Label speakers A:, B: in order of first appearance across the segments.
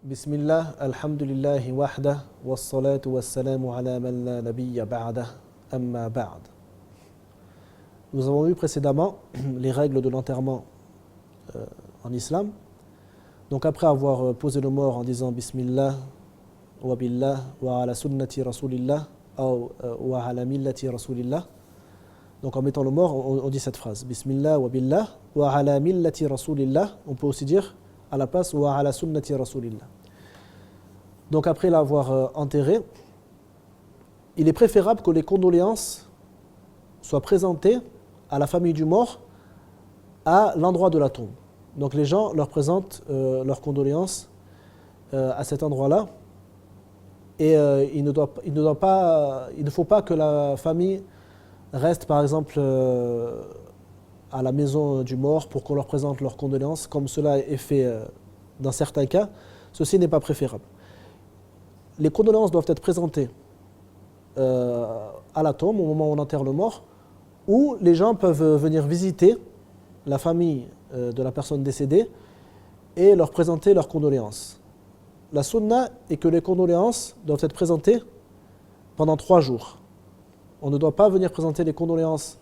A: Bismillah, alhamdulillahi wahdah, wassalatu wassalamu ala man la nabiyya ba'dah, amma ba'd. Nous avons vu précédemment les règles de l'enterrement en islam. Donc après avoir posé le mort en disant Bismillah, wa billah, wa ala sunnati rasulillah, wa ala millati rasulillah. Donc en mettant le mort, on dit cette phrase. Bismillah, wa billah, wa ala millati rasulillah. On peut aussi dire à la place wa ala sunnati rasulillah. Donc après l'avoir enterré, il est préférable que les condoléances soient présentées à la famille du mort à l'endroit de la tombe. Donc les gens leur présentent leurs condoléances à cet endroit-là. Et il ne faut pas que la famille reste par exemple à la maison du mort pour qu'on leur présente leurs condoléances, comme cela est fait dans certains cas. Ceci n'est pas préférable. Les condoléances doivent être présentées à la tombe, au moment où on enterre le mort, où les gens peuvent venir visiter la famille de la personne décédée et leur présenter leurs condoléances. La sunna est que les condoléances doivent être présentées pendant 3 jours. On ne doit pas venir présenter les condoléances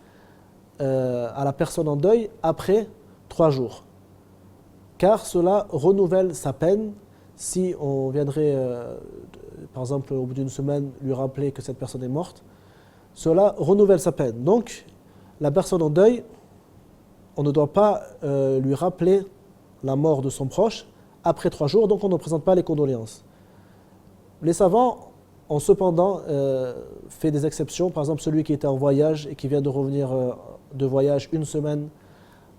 A: à la personne en deuil après 3 jours, car cela renouvelle sa peine. Si on viendrait, par exemple, au bout d'une semaine, lui rappeler que cette personne est morte, cela renouvelle sa peine. Donc, la personne en deuil, on ne doit pas lui rappeler la mort de son proche après 3 jours, donc on ne présente pas les condoléances. Les savants ont cependant fait des exceptions. Par exemple, celui qui était en voyage et qui vient de revenir de voyage 1 semaine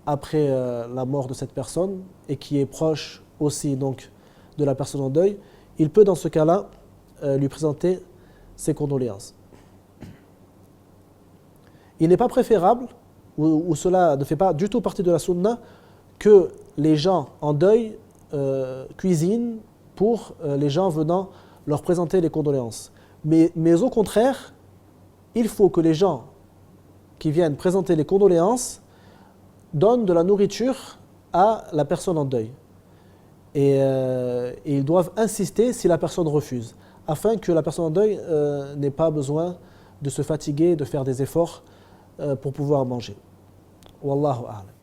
A: après la mort de cette personne et qui est proche aussi donc de la personne en deuil, il peut dans ce cas-là lui présenter ses condoléances. Il n'est pas préférable, ou cela ne fait pas du tout partie de la sunna, que les gens en deuil cuisinent pour les gens venant leur présenter les condoléances. Mais au contraire, il faut que les gens qui viennent présenter les condoléances donnent de la nourriture à la personne en deuil. Et ils doivent insister si la personne refuse, afin que la personne en deuil n'ait pas besoin de se fatiguer, de faire des efforts pour pouvoir manger. Wallahu a'lam.